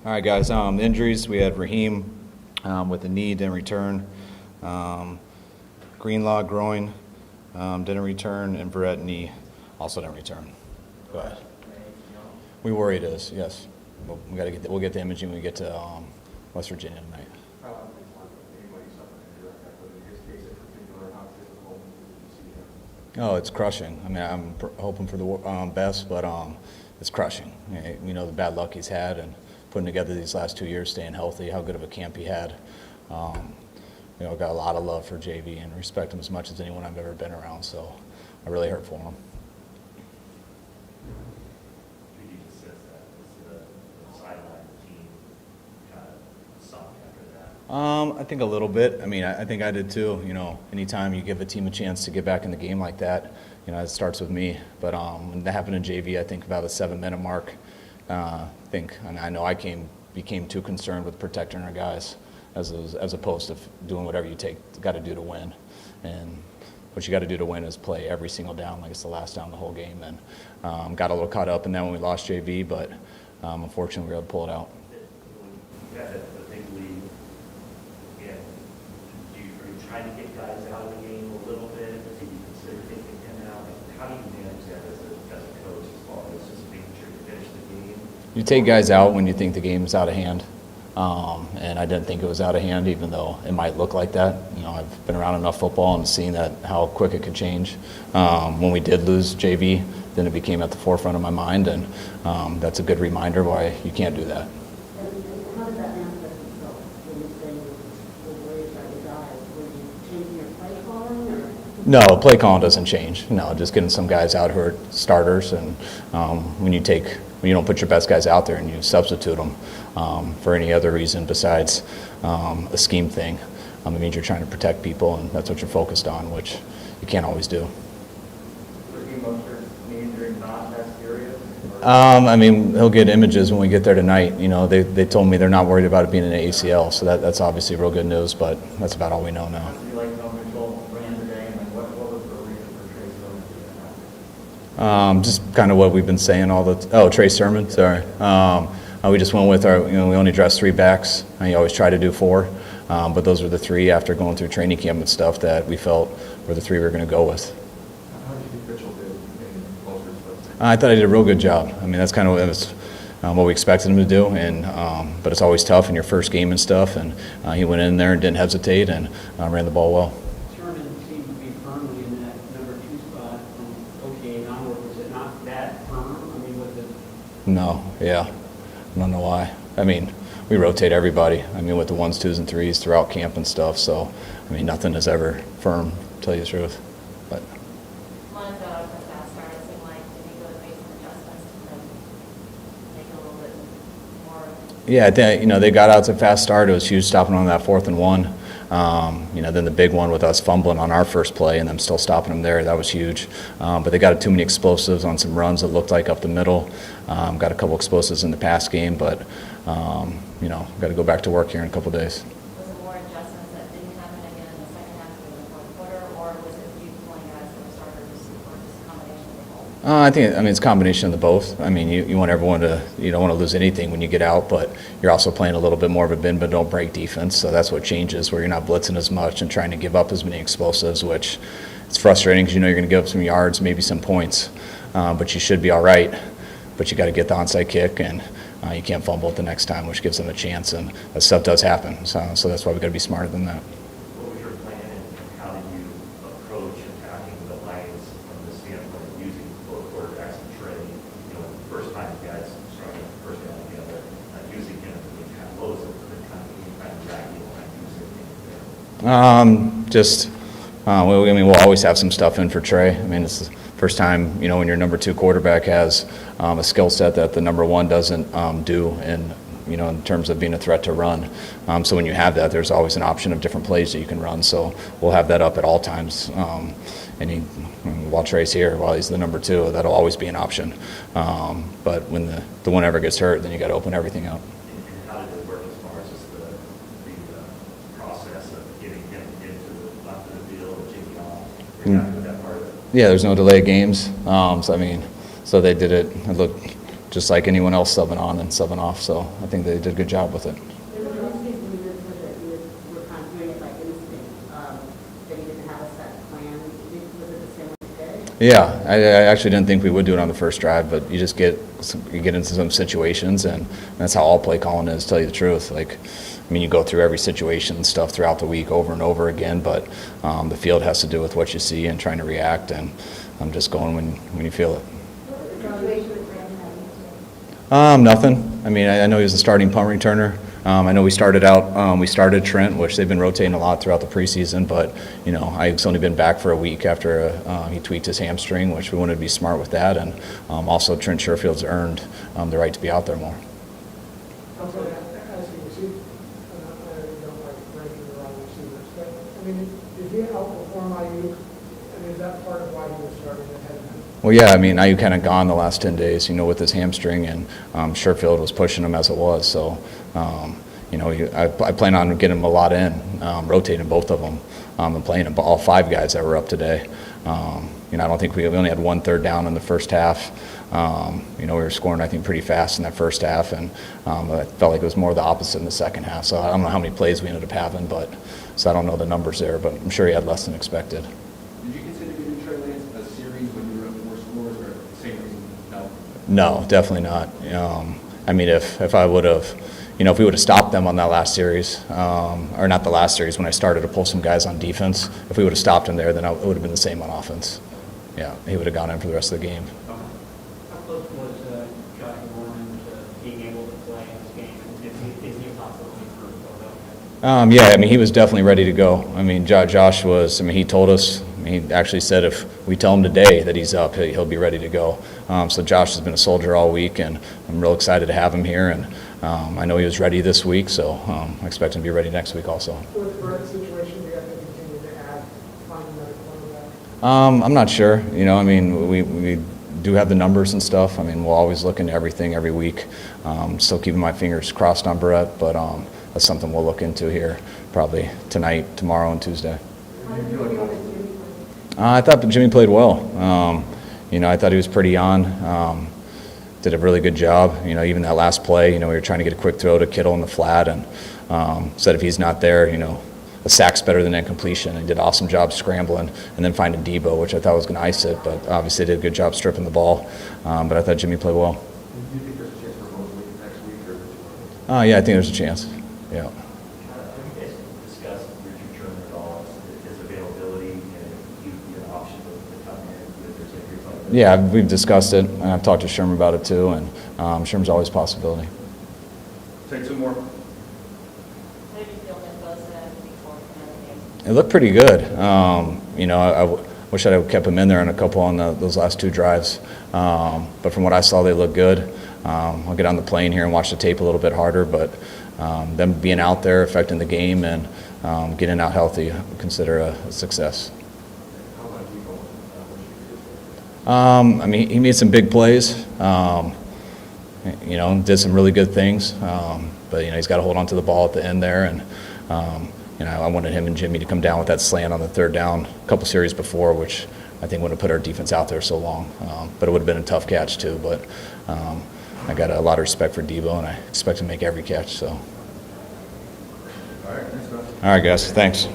All right, guys. Injuries. We had Raheem with a knee, didn't return. Greenlaw groin, didn't return, and Verrett knee also didn't return. Go ahead. We worry it is. Yes. We'll get the imaging when we get to West Virginia tonight. Oh, it's crushing. I mean, I'm hoping for the best, but it's crushing. We know the bad luck he's had and putting together these last 2 years, staying healthy, how good of a camp he had. Got a lot of love for JV and respect him as much as anyone I've ever been around, so I really hurt for him. Did you just sense that the sideline team kind of sunk after that? I think a little bit. I mean, I think I did too. Anytime you give a team a chance to get back in the game like that, it starts with me. But when that happened in JV, I think about the 7-minute mark, and I know I became too concerned with protecting our guys as opposed to doing whatever you got to do to win. And what you got to do to win is play every single down like it's the last down the whole game. And got a little caught up in that when we lost JV, but unfortunately we were able to pull it out. You had the big lead. Yeah. Are you trying to get guys out of the game a little bit? Do you consider taking him out? How do you manage that as a coach as far as just making sure you finish the game? You take guys out when you think the game's out of hand. And I didn't think it was out of hand, even though it might look like that. I've been around enough football and seen how quick it could change. When we did lose JV, then it became at the forefront of my mind, and that's a good reminder why you can't do that. And how did that manifest itself when you say you're worried about your guys? Were you changing your play calling? Or? No, play calling doesn't change. No, just getting some guys out who are starters, and when you don't put your best guys out there and you substitute them for any other reason besides a scheme thing, it means you're trying to protect people, and that's what you're focused on, which you can't always do. He'll get images when we get there tonight. They told me they're not worried about it being an ACL, so that's obviously real good news, but that's about all we know now. Just kind of what we've been saying Trey Sermon, sorry. We just went with we only dressed 3 backs. You always try to do 4, but those were the 3 after going through training camp and stuff that we felt were the 3 we were going to go with. How do you think Mitchell did in most respects? I thought he did a real good job. That's kind of what we expected him to do, but it's always tough in your first game and stuff, and he went in there and didn't hesitate and ran the ball well. Sherman seemed to be firmly in that number 2 spot from OTA onward. Was it not that firm? Was it? No, yeah. I don't know why. We rotate everybody. With the 1s, 2s, and 3s throughout camp and stuff, so, nothing is ever firm, to tell you the truth. But One got off the fast start. It seemed like did he go to make some adjustments to make it a little bit more? yeah, they got out to a fast start. It was huge stopping on that 4th and 1. Then the big one with us fumbling on our first play and them still stopping them there, that was huge. But they got too many explosives on some runs that looked like up the middle. Got a couple explosives in the pass game, but got to go back to work here in a couple days. Was it more adjustments that didn't happen again in the second half of the fourth quarter, or was it you pulling guys that were starters, or just a combination of the whole? I think it's a combination of the both. You want everyone you don't want to lose anything when you get out, but you're also playing a little bit more of a bend but don't break defense, so that's what changes, where you're not blitzing as much and trying to give up as many explosives, which it's frustrating because you're going to give up some yards, maybe some points, but you should be all right. But you got to get the onside kick, and you can't fumble it the next time, which gives them a chance, and that stuff does happen. So that's why we got to be smarter than that. What was your plan, and how did you approach attacking the Lions from the standpoint of using both quarterbacks and Trey? The first time you guys started the first down together, using him, what was the kind of tracking line using him there? We'll always have some stuff in for Trey. It's the first time, when your number 2 quarterback has a skill set that the number 1 doesn't do, and in terms of being a threat to run. So when you have that, there's always an option of different plays that you can run. So we'll have that up at all times. While Trey's here, while he's the number 2, that'll always be an option. But when the one ever gets hurt, then you got to open everything up. And how did it work as far as just the process of getting him into the left of the field, taking off? Were you happy with that part of it? Yeah, there's no delay games. So they did it. It looked just like anyone else subbing on and subbing off. So I think they did a good job with it. There was one season you just said that you were kind of doing it by instinct, that you didn't have a set plan. Was it the same way today? Yeah, I actually didn't think we would do it on the first drive, but you just get into some situations, and that's how all play calling is. To tell you the truth, like, I mean, you go through every situation and stuff throughout the week over and over again, but the field has to do with what you see and trying to react, and I'm just going when you feel it. What was the situation with Brandon that year? Nothing. I mean, I know he was the starting punt returner. I know we started Trent, which they've been rotating a lot throughout the preseason, but, you know, I've only been back for a week after he tweaked his hamstring, which we wanted to be smart with that, and also Trent Sherfield's earned the right to be out there more. Also, as you see, and I don't like ranking the wide receivers, but, I mean, did he outperform IU? And is that part of why he was starting ahead of him? Well, yeah, I mean, IU kind of gone the last 10 days, you know, with his hamstring, and Sherfield was pushing him as it was. So, you know, I plan on getting him a lot in, rotating both of them, and playing all 5 guys that were up today. You know, I don't think we only had 1 third down in the first half. You know, we were scoring, I think, pretty fast in that first half, and I felt like it was more the opposite in the second half. So I don't know how many plays we ended up having, so I don't know the numbers there, but I'm sure he had less than expected. Did you consider giving Trey Lance a series when you were up 4 scores, or the same reason? No. No, definitely not. I mean, if I would have, you know, if we would have stopped them on that last series, or not the last series, when I started to pull some guys on defense, if we would have stopped him there, then it would have been the same on offense. Yeah, he would have gone in for the rest of the game. How close was Josh Norman to being able to play in this game? Is he a possibility for Philadelphia? Yeah, I mean, he was definitely ready to go. I mean, Josh was, I mean, he told us, he actually said if we tell him today that he's up, he'll be ready to go. So Josh has been a soldier all week, and I'm real excited to have him here. And I know he was ready this week, so I expect him to be ready next week also. With the Brett situation, do you have to continue to find another cornerback? I'm not sure. You know, I mean, we do have the numbers and stuff. I mean, we'll always look into everything every week. Still keeping my fingers crossed on Brett, but that's something we'll look into here probably tonight, tomorrow, and Tuesday. How did you feel that Jimmy played? I thought Jimmy played well. You know, I thought he was pretty on. Did a really good job. You know, even that last play, you know, we were trying to get a quick throw to Kittle in the flat, and said if he's not there, you know, a sack's better than incompletion. He did an awesome job scrambling and then finding Debo, which I thought was going to ice it, but obviously did a good job stripping the ball. But I thought Jimmy played well. Do you think there's a chance for Mosley next week, or? Yeah, I think there's a chance. Yeah. Have you guys discussed Richard Sherman at all, his availability, and if you'd be an option to come in if there's injuries like that? Yeah, we've discussed it, and I've talked to Sherman about it too, and Sherman's always a possibility. Take 2 more. How did you feel that Bosa before the game? It looked pretty good. You know, I wish I'd have kept him in there on a couple on those last 2 drives. But from what I saw, they looked good. I'll get on the plane here and watch the tape a little bit harder, but them being out there, affecting the game, and getting out healthy, I consider a success. How about you going? I mean, he made some big plays. You know, did some really good things. But, you know, he's got to hold on to the ball at the end there. And, you know, I wanted him and Jimmy to come down with that slant on the 3rd down a couple series before, which I think would have put our defense out there so long. But it would have been a tough catch too. But I got a lot of respect for Debo, and I expect him to make every catch. So. All right, thanks, Josh. All right, guys. Thanks.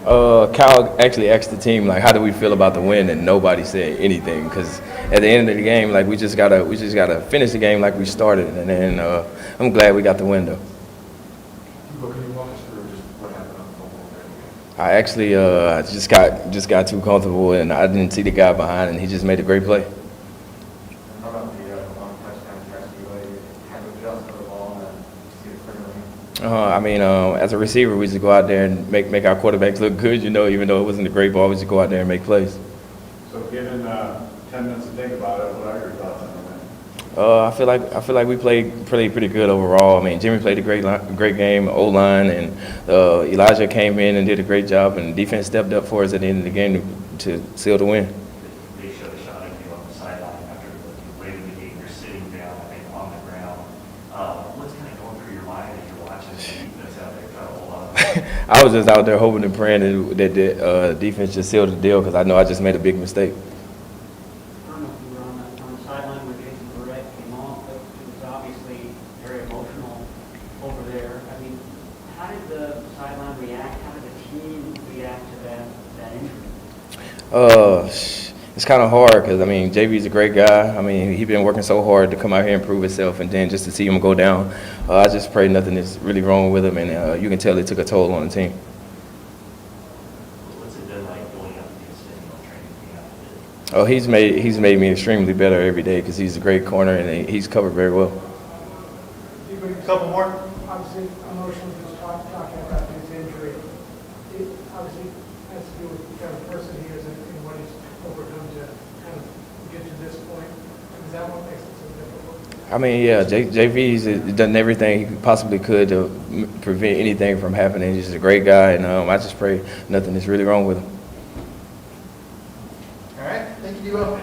Kyle actually asked the team like, how do we feel about the win, and nobody said anything because at the end of the game, like we just gotta finish the game like we started, and then I'm glad we got the win though. Can you walk us through just what happened on the football field? I actually just got too comfortable, and I didn't see the guy behind, and he just made a great play. How about the long touchdown catch you had to adjust for the ball and see the clear lane? As a receiver, we just go out there and make our quarterbacks look good, even though it wasn't a great ball, we just go out there and make plays. So given 10 minutes to think about it, what are your thoughts on the win? I feel like we played pretty good overall. I mean, Jimmy played a great game, O-line, and Elijah came in and did a great job, and defense stepped up for us at the end of the game to seal the win. They showed a shot of you on the sideline after late in the game. You're sitting down, I think, on the ground. What's kind of going through your mind as you're watching the defense out there trying to hold on? I was just out there hoping and praying that the defense just sealed the deal because I know I just made a big mistake. I don't know if you were on the sideline where Jason Barrett came off, but it was obviously very emotional over there. I mean, how did the sideline react? How did the team react to that injury? It's kind of hard because, JV's a great guy. He's been working so hard to come out here and prove himself, and then just to see him go down, I just pray nothing is really wrong with him, and you can tell it took a toll on the team. What's it been like going up against him on training camp? Oh, he's made me extremely better every day because he's a great corner, and he's covered very well. Couple more. Obviously, emotionally, just talking about his injury. It obviously has to do with the kind of person he is and what he's overcome to kind of get to this point. Is that what makes it so difficult? JV's done everything he possibly could to prevent anything from happening. He's just a great guy, and I just pray nothing is really wrong with him. All right, thank you, Debo.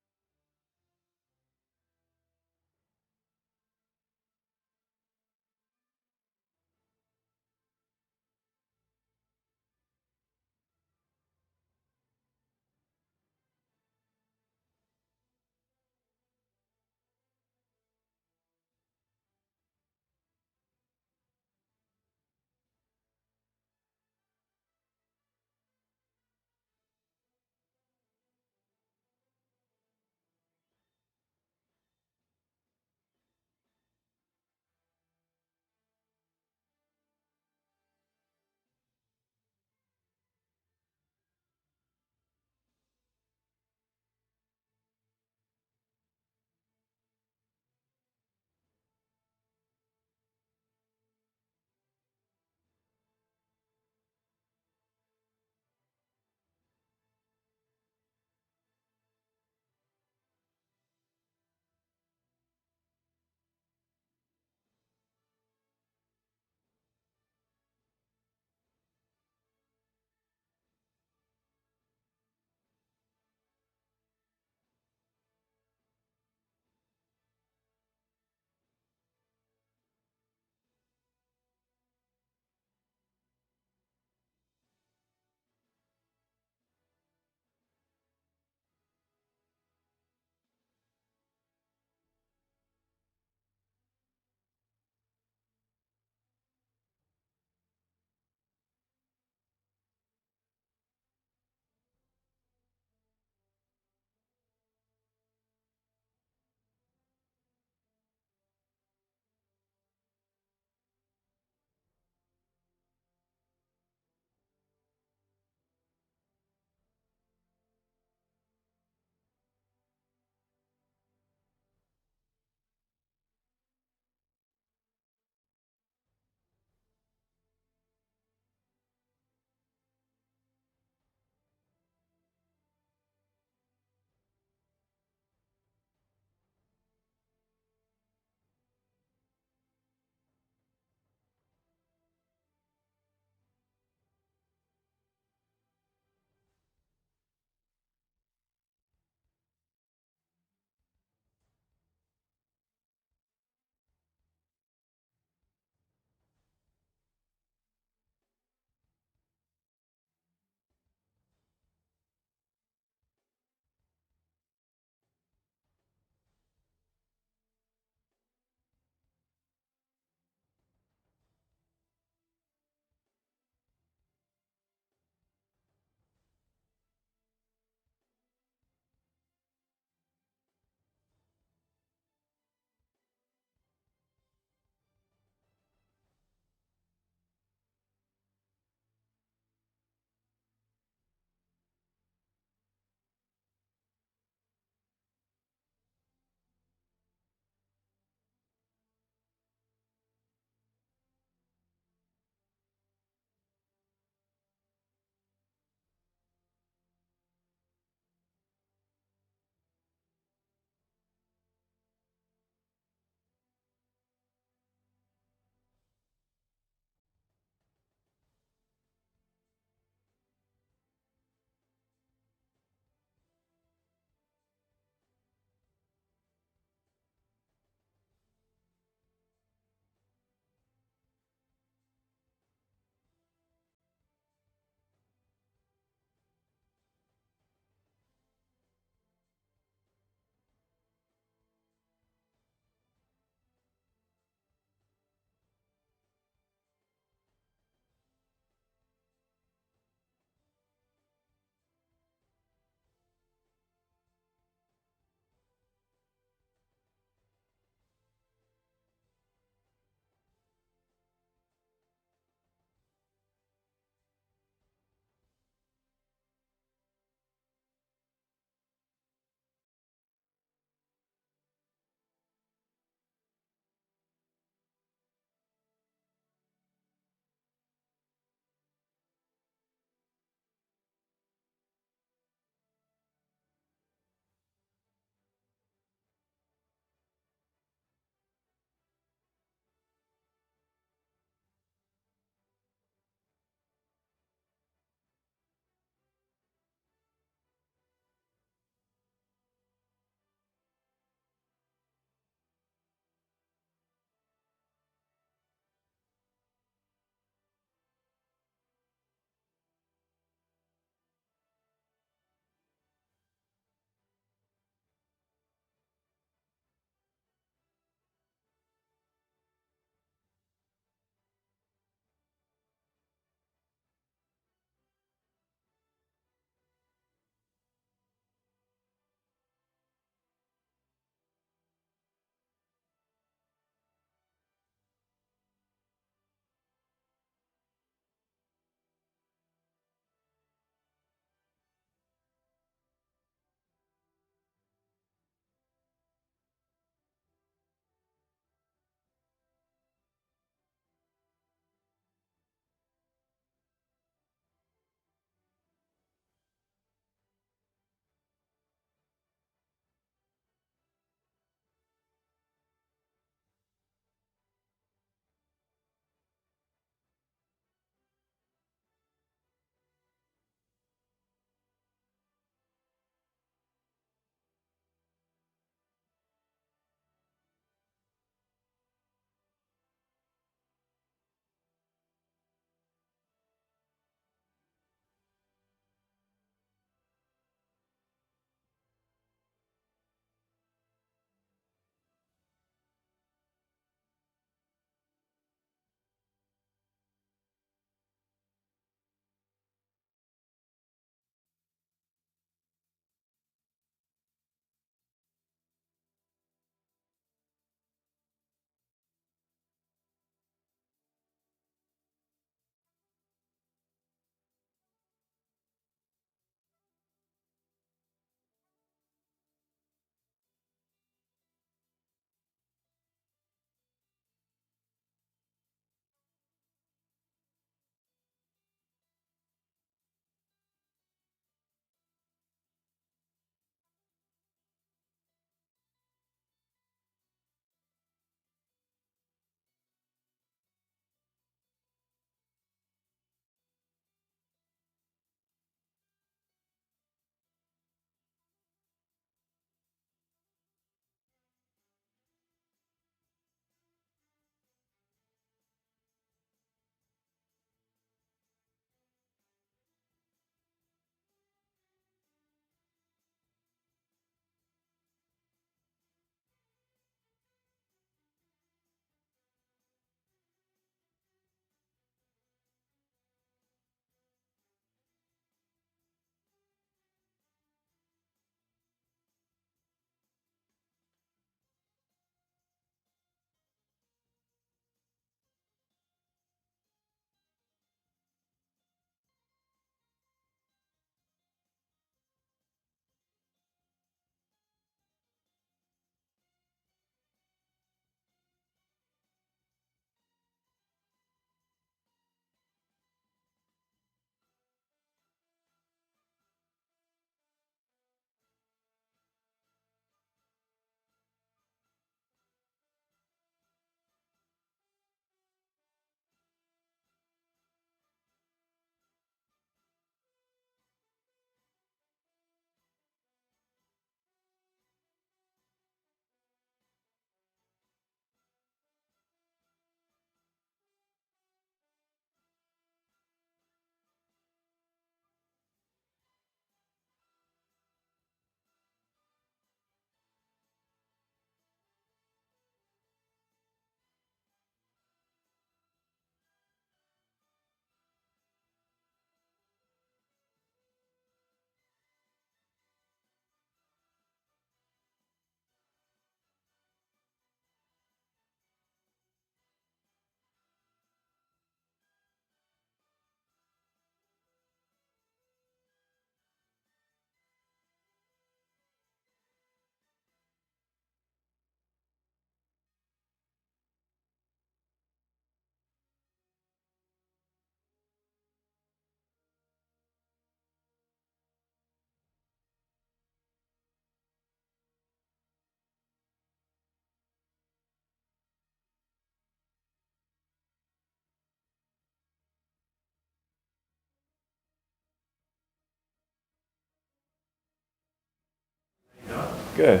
Good.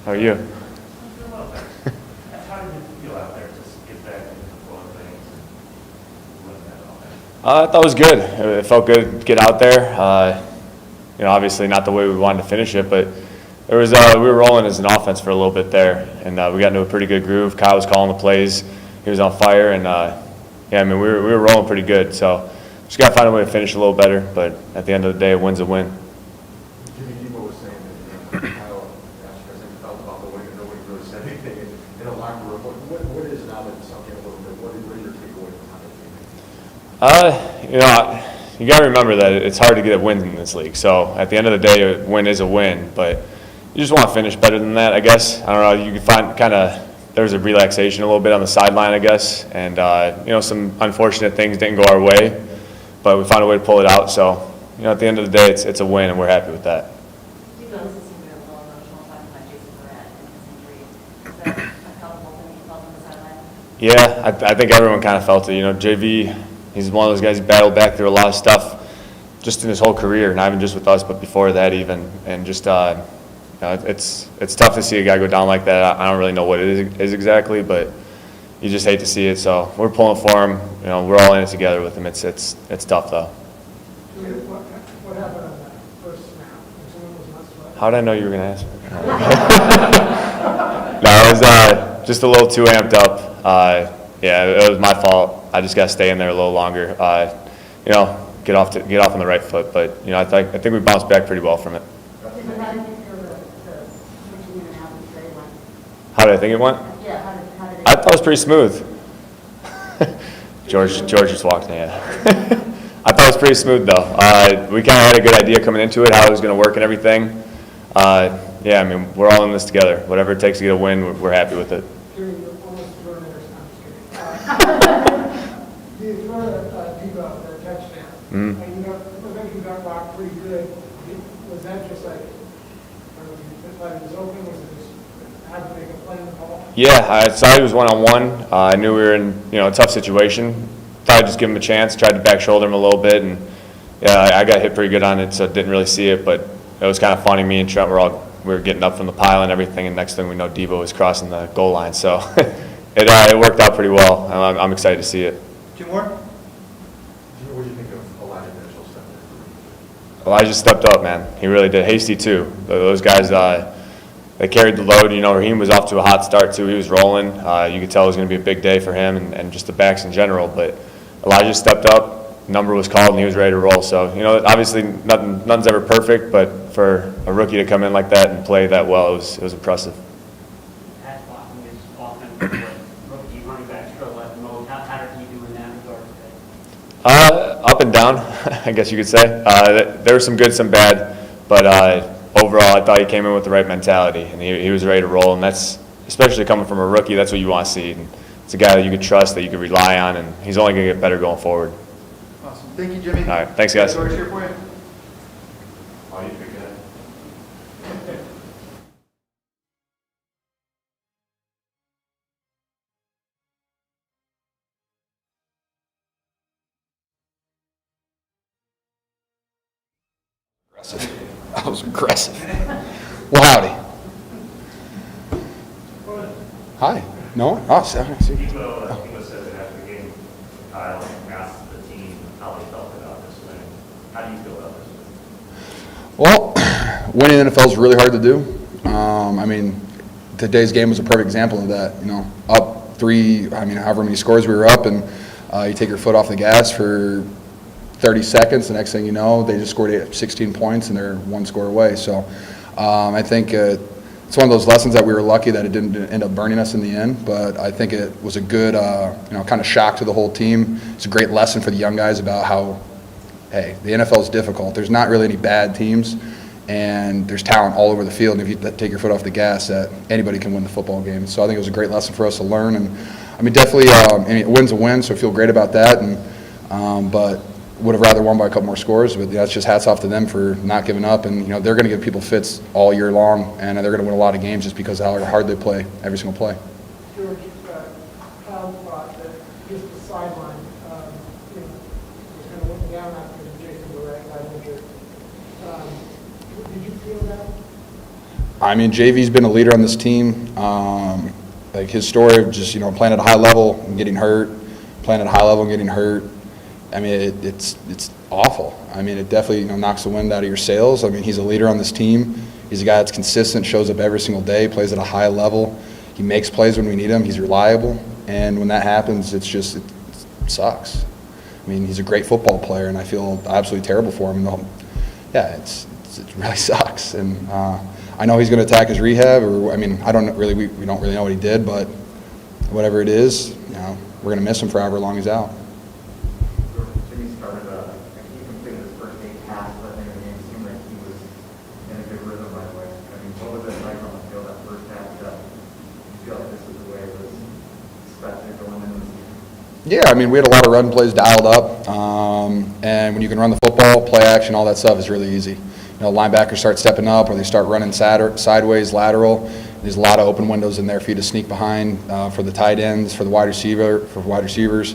How are you? I'm doing well, thanks. How did you feel out there, just get back into the flow of things and winning that all that? I thought it was good. It felt good to get out there. Obviously not the way we wanted to finish it, but there was we were rolling as an offense for a little bit there, and we got into a pretty good groove. Kyle was calling the plays. He was on fire, and we were rolling pretty good. So just got to find a way to finish a little better, but at the end of the day, a win's a win. Jimmy Debo was saying that Kyle felt about the way that nobody really said anything in a locker room. What is now that it's sunk in a little bit? What is your takeaway from how they You got to remember that it's hard to get a win in this league. So at the end of the day, a win is a win, but you just want to finish better than that, I guess. I don't know. You can find there was a relaxation a little bit on the sideline, I guess, and some unfortunate things didn't go our way, but we found a way to pull it out. So at the end of the day, it's a win, and we're happy with that. You guys seem to be a little emotional talking about Jason Barrett and his injury. Is that a palpable thing you felt on the sideline? Yeah, I think everyone kind of felt it. JV, he's one of those guys who battled back through a lot of stuff just in his whole career, not even just with us, but before that even. And just, it's tough to see a guy go down like that. I don't really know what it is exactly, but you just hate to see it. So we're pulling for him. We're all in it together with him. It's tough, though. What happened on that first snap? Someone was not sweating? How did I know you were going to ask me? No, it was just a little too amped up. It was my fault. I just got to stay in there a little longer. Get off on the right foot. But I think we bounced back pretty well from it. How did you feel the switching in and out of the trade went? How did I think it went? Yeah, how did it? I thought it was pretty smooth. George just walked in. Yeah. I thought it was pretty smooth though. We kind of had a good idea coming into it, how it was going to work and everything. We're all in this together. Whatever it takes to get a win, we're happy with it. You almost threw an interception. You threw a Debo for a touchdown. Mhm. And you got rocked pretty good. Was that just like, you thought it was open? Was it just have to make a play in the ball? Yeah, I saw he was one-on-one. I knew we were in a tough situation. Thought I'd just give him a chance. Tried to back shoulder him a little bit, and I got hit pretty good on it, so didn't really see it. But it was kind of funny. Me and Trent we were getting up from the pile and everything, and next thing we know, Debo was crossing the goal line. So it worked out pretty well. I'm excited to see it. Two more? What do you think of Elijah Mitchell stepping in? Elijah stepped up, man. He really did. Hasty too. Those guys, they carried the load. Raheem was off to a hot start too. He was rolling. You could tell it was going to be a big day for him and just the backs in general. But Elijah stepped up. Number was called and he was ready to roll. So obviously nothing's ever perfect, but for a rookie to come in like that and play that well, it was impressive. Pass blocking is often what rookie running backs struggle at the most. How did he do in that regard today? Up and down, I guess you could say. There was some good, some bad, but overall, I thought he came in with the right mentality, and he was ready to roll. And that's, especially coming from a rookie, that's what you want to see. And it's a guy that you can trust, that you can rely on, and he's only going to get better going forward. Awesome. Thank you, Jimmy. All right, thanks, guys. George, here for you. Oh, you pick it up. That was aggressive. Well, howdy. Hi. No? Oh, sorry. Debo said that after the game, Kyle asked the team how they felt about this win. How do you feel about this win? Well, winning in the NFL is really hard to do. Today's game was a perfect example of that. Up however many scores we were up, and you take your foot off the gas for 30 seconds. The next thing you know, they just scored 16 points, and they're one score away. So I think it's one of those lessons that we were lucky that it didn't end up burning us in the end. But I think it was a good, kind of shock to the whole team. It's a great lesson for the young guys about how, hey, the NFL is difficult. There's not really any bad teams, and there's talent all over the field. And if you take your foot off the gas, that anybody can win the football game. So I think it was a great lesson for us to learn. And definitely, a win's a win, so I feel great about that. But would have rather won by a couple more scores, but that's just hats off to them for not giving up. And they're going to give people fits all year long, and they're going to win a lot of games just because of how hard they play every single play. George, Kyle thought that just the sideline, was kind of looking down after Jason Barrett got injured. Did you feel that? I mean, JV's been a leader on this team. Like his story of just, playing at a high level and getting hurt, playing at a high level and getting hurt. I mean, it's awful. I mean, it definitely knocks the wind out of your sails. I mean, he's a leader on this team. He's a guy that's consistent, shows up every single day, plays at a high level. He makes plays when we need him. He's reliable. And when that happens, it sucks. I mean, he's a great football player, and I feel absolutely terrible for him. It really sucks. And I know he's going to attack his rehab, we don't really know what he did, but whatever it is, we're going to miss him for however long he's out. Jimmy started, he completed his first 8 passes, I think, in the game. It seemed like he was in a good rhythm right away. I mean, what was it like on the field that first half? You feel like this is the way it was expected going into the season? Yeah, I mean, we had a lot of run plays dialed up, and when you can run the football, play action, all that stuff is really easy. Linebackers start stepping up, or they start running sideways, lateral. There's a lot of open windows in there for you to sneak behind for the tight ends, for wide receivers.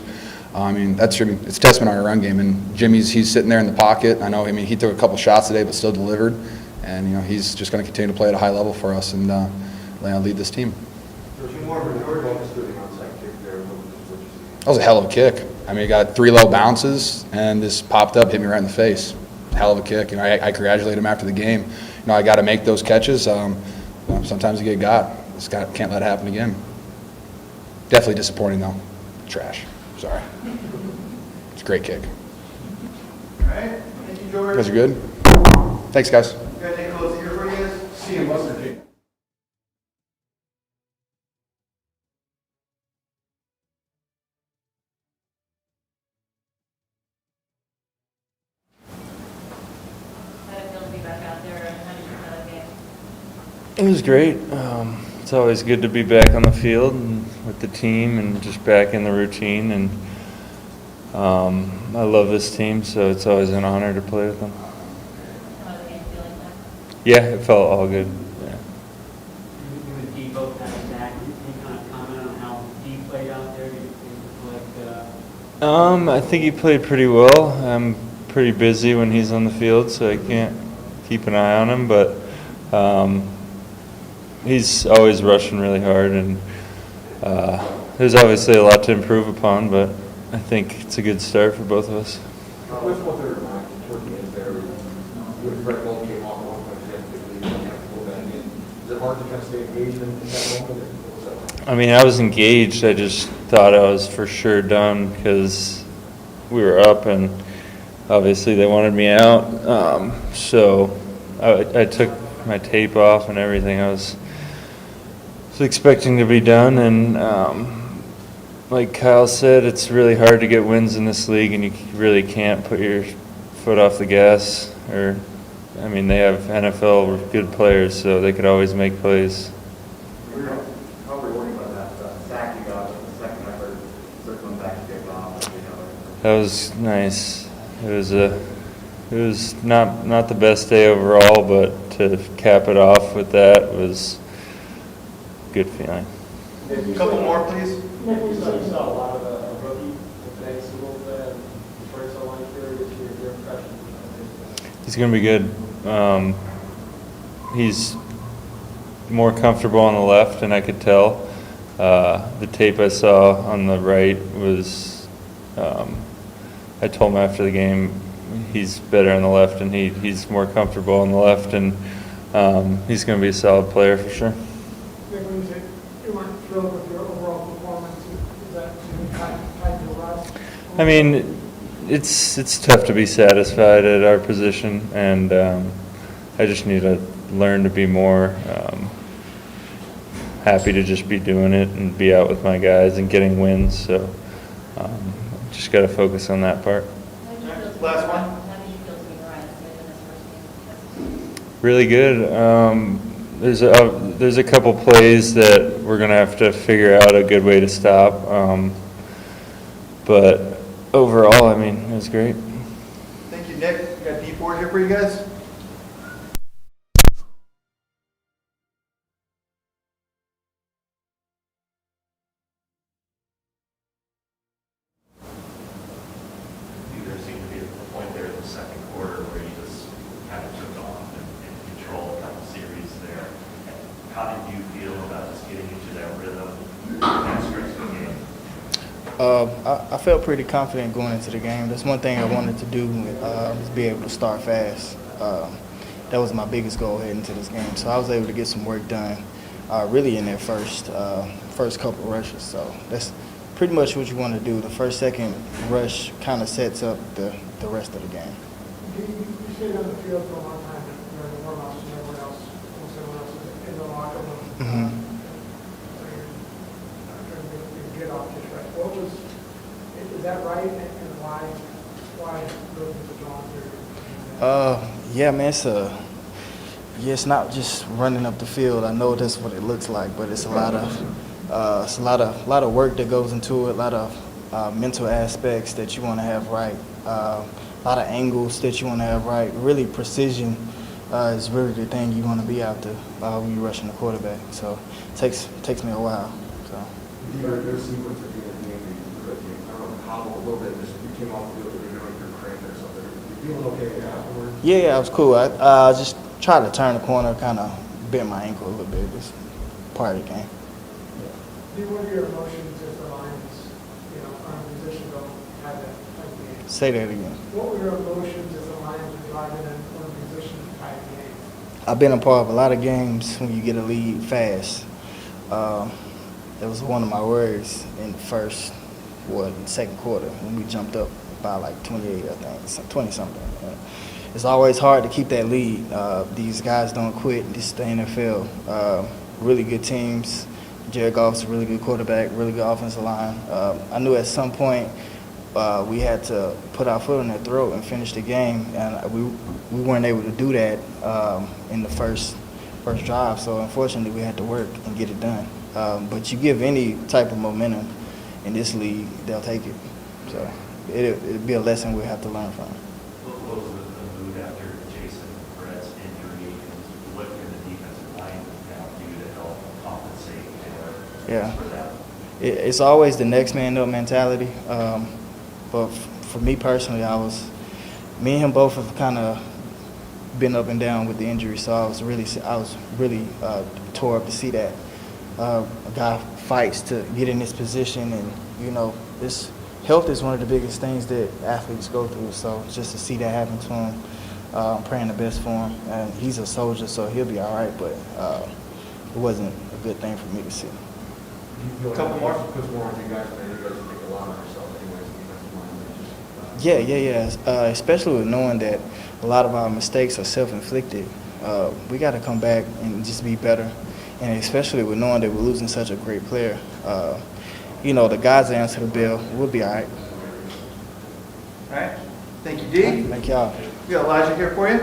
I mean, it's testament on our run game. And he's sitting there in the pocket. He took a couple shots today, but still delivered. And he's just going to continue to play at a high level for us and lead this team. That was a hell of a kick. I mean, he got 3 low bounces and this popped up, hit me right in the face. Hell of a kick. I congratulate him after the game. I got to make those catches. Sometimes you get got. Can't let it happen again. Definitely disappointing though. Trash. Sorry. It's a great kick. All right. Thank you, George. You guys are good? Thanks, guys. You guys take a close ear for you guys? See you, Buster. How did it feel to be back out there, and how did you feel that game? It was great. It's always good to be back on the field and with the team and just back in the routine. And I love this team, so it's always an honor to play with them. How was the game feeling like? Yeah, it felt all good. Yeah. You and Dee both had a sack. Can you kind of comment on how Dee played out there? Do you think I think he played pretty well. I'm pretty busy when he's on the field, so I can't keep an eye on him. But he's always rushing really hard, and there's obviously a lot to improve upon. But I think it's a good start for both of us. What's what they're toward the end there? You and Brett both came off at one point, and kind of pull back in. Is it hard to kind of stay engaged in that moment? What was that? I mean, I was engaged. I just thought I was for sure done because we were up, and obviously they wanted me out. So I took my tape off and everything. I was expecting to be done, and like Kyle said, it's really hard to get wins in this league, and you really can't put your foot off the gas. They have NFL good players, so they could always make plays. How were you worried about that sack you got in the second effort, circling back to get off? That was nice. It was not the best day overall, but to cap it off with that was a good feeling. A couple more, please. You saw a lot of a rookie today, so a little bit, first I want to hear your impression. He's going to be good. He's more comfortable on the left, and I could tell. The tape I saw on the right was, I told him after the game, he's better on the left, and he's more comfortable on the left, and he's going to be a solid player for sure. When you say you weren't thrilled with your overall performance, is that tied to the last? I mean, it's tough to be satisfied at our position, and I just need to learn to be more happy to just be doing it and be out with my guys and getting wins. So just got to focus on that part. Last one. How did you feel to be Ryan Smith in this first game? Really good. There's a couple plays that we're gonna have to figure out a good way to stop. But overall, I mean, it was great. Thank you, Nick. We got D-board here for you guys. There seemed to be a point there in the second quarter where you just kind of took off and controlled a couple series there. I felt pretty confident going into the game. That's one thing I wanted to do was be able to start fast. That was my biggest goal heading into this game. So I was able to get some work done really in that first couple rushes. So that's pretty much what you want to do. The first, second rush kind of sets up the rest of the game. You stayed on the field for a long time during the warm-ups and everyone else is in the locker room. Mm-hmm. So you're trying to get off just right. What was, is that right? And why those are drawn through? Yeah, man, it's not just running up the field. I know that's what it looks like, but it's a lot of work that goes into it, a lot of mental aspects that you want to have right, a lot of angles that you want to have right. Really, precision is really the thing you want to be after when you're rushing the quarterback. So it takes me a while. So. Your sequence of being at the end, I don't know how a little bit, just you came off the field, you know, you're cramped or something. You feeling okay afterwards? Yeah, it was cool. I just tried to turn the corner, kind of bent my ankle a little bit. It's part of the game. What are your emotions as the Lions, on a position don't have that type of game? Say that again. What were your emotions as the Lions were driving in on a position type of game? I've been a part of a lot of games when you get a lead fast. That was one of my worries in the second quarter when we jumped up by like 28, I think, 20-something. It's always hard to keep that lead. These guys don't quit. This is the NFL. Really good teams. Jared Goff's a really good quarterback, really good offensive line. I knew at some point we had to put our foot on their throat and finish the game, and we weren't able to do that in the first drive. So unfortunately, we had to work and get it done. But you give any type of momentum in this league, they'll take it. So it'll be a lesson we have to learn from. What was the mood after Jason Brett's injury, and what can the defensive line now do to help compensate for that? It's always the next man up mentality. But for me personally, me and him both have kind of been up and down with the injury, so I was really tore up to see that. A guy fights to get in this position, and this health is one of the biggest things that athletes go through. So just to see that happen to him, I'm praying the best for him. And he's a soldier, so he'll be all right. But it wasn't a good thing for me to see. A couple more. Puts more on you guys, man. You guys take a lot on yourself, anyways. Defensive line, Yeah. Especially with knowing that a lot of our mistakes are self-inflicted. We got to come back and just be better. And especially with knowing that we're losing such a great player. The guys that answer the bell, we'll be all right. All right. Thank you, D. Thank y'all. We got Elijah here for you.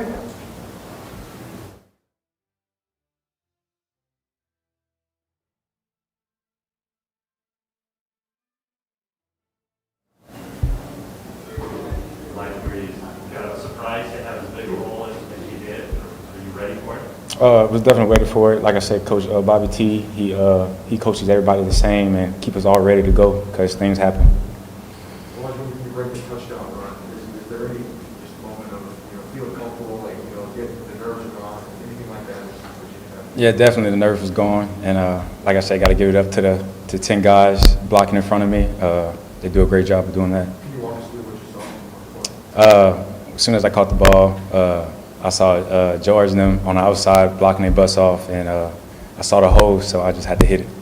Got a surprise to have as big a role as you did. Are you ready for it? Was definitely ready for it. Like I said, Coach Bobby T, he coaches everybody the same and keep us all ready to go because things happen. When you break the touchdown run, is there any just moment of feeling comfortable, getting the nerves gone, anything like that? Yeah, definitely the nerves was gone, and like I said, got to give it up to 10 guys blocking in front of me. They do a great job of doing that. Can you walk us through what you saw? As soon as I caught the ball, I saw George and them on the outside blocking their butts off, and I saw the hole, so I just had to hit it. How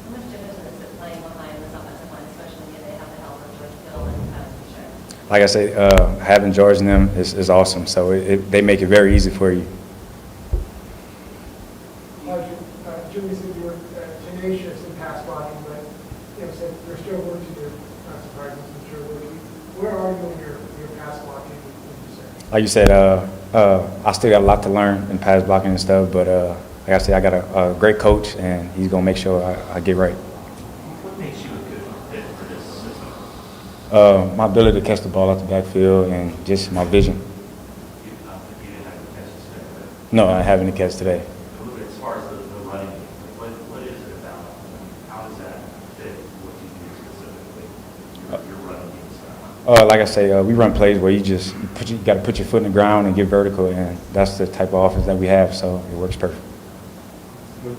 much difference is it playing behind this offensive line, especially when they have the help of George Hill and Kyle Shanahan? Like I say, having George and them is awesome, so they make it very easy for you. Jimmy said you were tenacious in pass blocking, but said there's still work to do. Not surprising, I'm sure. Where are you in your pass blocking? Like you said, I still got a lot to learn in pass blocking and stuff, but like I said, I got a great coach, and he's going to make sure I get right. What makes you a good fit for this system? My ability to catch the ball out the backfield and just my vision. You didn't have to catch this today. No, I haven't catch today. As far as the running, what is it about? How does that fit what you do specifically? Your running game style? Like I say, we run plays where you got to put your foot in the ground and get vertical, and that's the type of offense that we have, so it works perfect. Was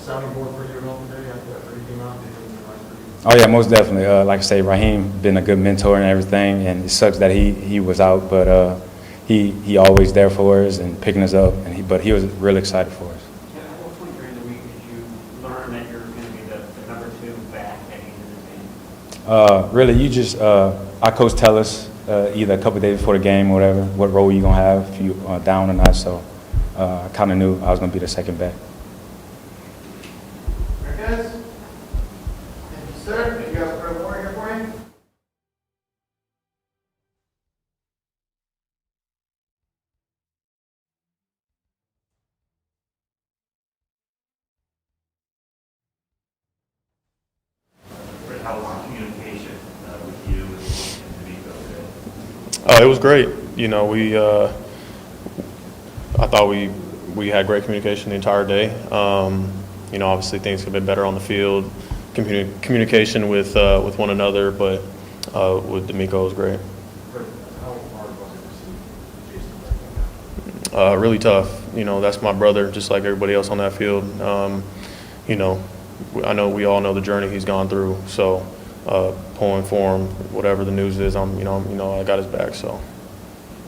sounding board for you at all today after he came out? Oh yeah, most definitely. Like I say, Raheem been a good mentor and everything, and it sucks that he was out, but he always there for us and picking us up, and but he was real excited for us. At what point during the week did you learn that you're going to be the number 2 back heading into this game? Really, you just our coach tell us either a couple of days before the game or whatever what role you gonna have if you down or not. So I kind of knew I was gonna be the second back. Marquez? Thank you, sir. Did you have a more here for you? Fred, how was the communication with you and D'Amico today? It was great. You know, I thought we had great communication the entire day. You know, obviously things could have been better on the field, communication with one another, but with D'Amico was great. How hard was it to see Jason back? Really tough. You know, that's my brother, just like everybody else on that field. You know, I know we all know the journey he's gone through. So pulling for him, whatever the news is, I got his back. So.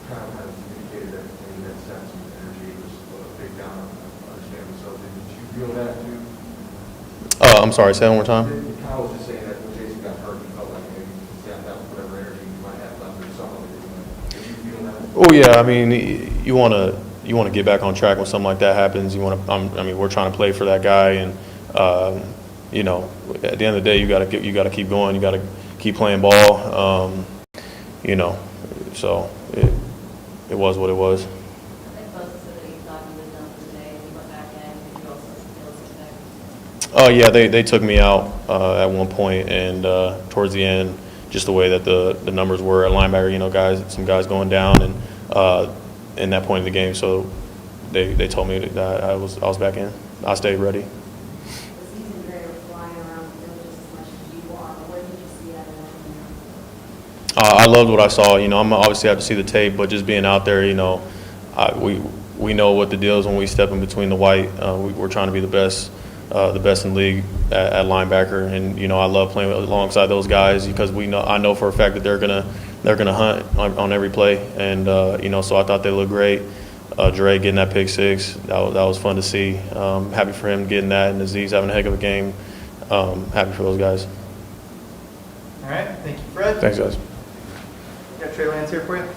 Kind of indicated that maybe that sense of energy was a big down, understandably so. Did you feel that too? I'm sorry, say it one more time. Kyle was just saying that when Jason got hurt, he felt like maybe that whatever energy you might have left or some of it. Did you feel that? Oh yeah, I mean, you want to get back on track when something like that happens. You want to, I mean, we're trying to play for that guy, and you know, at the end of the day, you got to keep going. You got to keep playing ball. You know, so it was what it was. I think both said that you thought you was done for the day, you went back in, did you also feel sick? Oh yeah, they took me out at one point, and towards the end, just the way that the numbers were at linebacker, you know, some guys going down, and in that point of the game, so they told me that I was back in. I stayed ready. The season Gray was flying around the field just as much as you are. What did you see out of that? I loved what I saw. You know, I'm obviously have to see the tape, but just being out there, you know, we know what the deal is when we step in between the white. We're trying to be the best in the league at linebacker, and you know, I love playing alongside those guys because I know for a fact that they're gonna hunt on every play, and you know, so I thought they looked great. Dre getting that pick six, that was fun to see. Happy for him getting that, and Aziz having a heck of a game. Happy for those guys. All right. Thank you, Fred. Thanks, guys. Got Trey Lance here for you.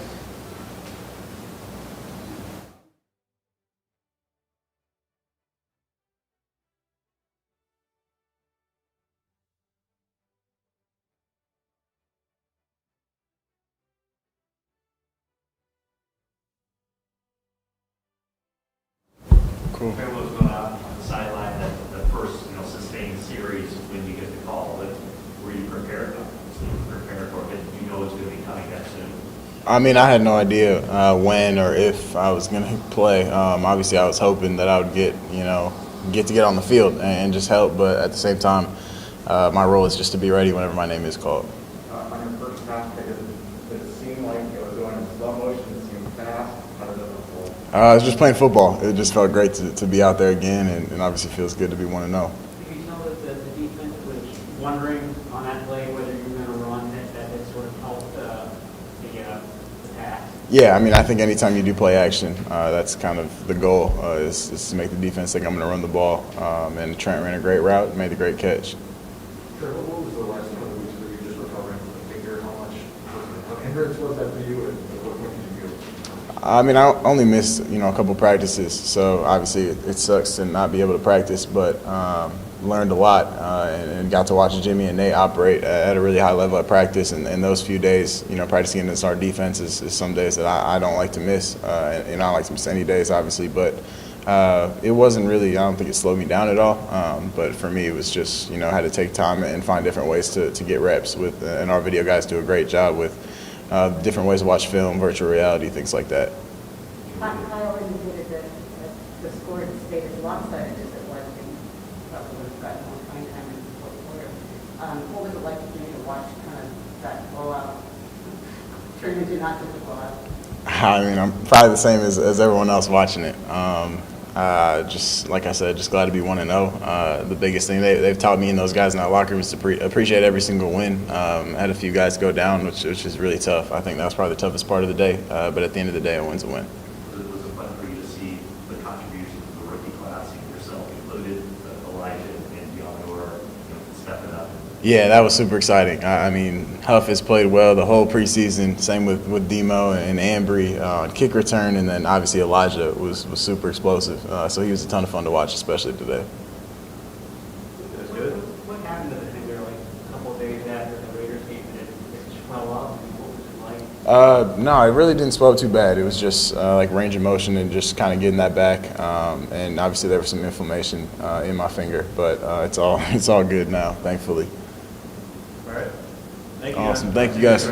Cool. What was going on the sideline, the first, sustained series when you get the call, but were you prepared for it? Did you know it was going to be coming that soon? I mean, I had no idea when or if I was going to play. Obviously, I was hoping that I would get to get on the field and just help. But at the same time, my role is just to be ready whenever my name is called. On your first pass, did it seem like it was going in slow motion? Did it seem fast? How did it unfold? I was just playing football. It just felt great to be out there again, and obviously feels good to be 1-0. Did you tell that the defense was wondering on that play whether you were going to run that it sort of helped the pass? Yeah, I mean, I think anytime you do play action, that's kind of the goal is to make the defense think I'm going to run the ball. And Trent ran a great route, made a great catch. Trey, what was the last couple of weeks where you just recovering from the finger? How hindrance was that for you, and what did you feel? I mean, I only missed, a couple practices, so obviously it sucks to not be able to practice, but learned a lot and got to watch Jimmy and Nate operate at a really high level at practice, and those few days, practicing against our defense is some days that I don't like to miss, and I don't like to miss any days, obviously, but it wasn't really, I don't think it slowed me down at all, but for me it was just, I had to take time and find different ways to get reps with, and our video guys do a great job with different ways to watch film, virtual reality, things like that. Kyle indicated that the score stayed as lopsided as it was, and probably would have gotten more playing time in the fourth quarter. What was it like for you to watch kind of that blowout turn into not just a blowout? I mean, I'm probably the same as everyone else watching it. Just like I said, just glad to be 1-0. The biggest thing they've taught me and those guys in that locker room is to appreciate every single win. Had a few guys go down, which is really tough. I think that was probably the toughest part of the day. But at the end of the day, a win's a win. Was it fun for you to see the contributions of the rookie class, yourself included, Elijah and Deonor, stepping up? Yeah, that was super exciting. I mean, Huff has played well the whole preseason. Same with Demo and Ambry on kick return, and then obviously Elijah was super explosive. So he was a ton of fun to watch, especially today. That's good. What happened to the finger like a couple of days after the Raiders game? Did it swell up? What was it like? No, it really didn't swell too bad. It was just like range of motion and just kind of getting that back. And obviously there was some inflammation in my finger, but it's all good now, thankfully. All right. Thank you. Awesome. Thank you, guys.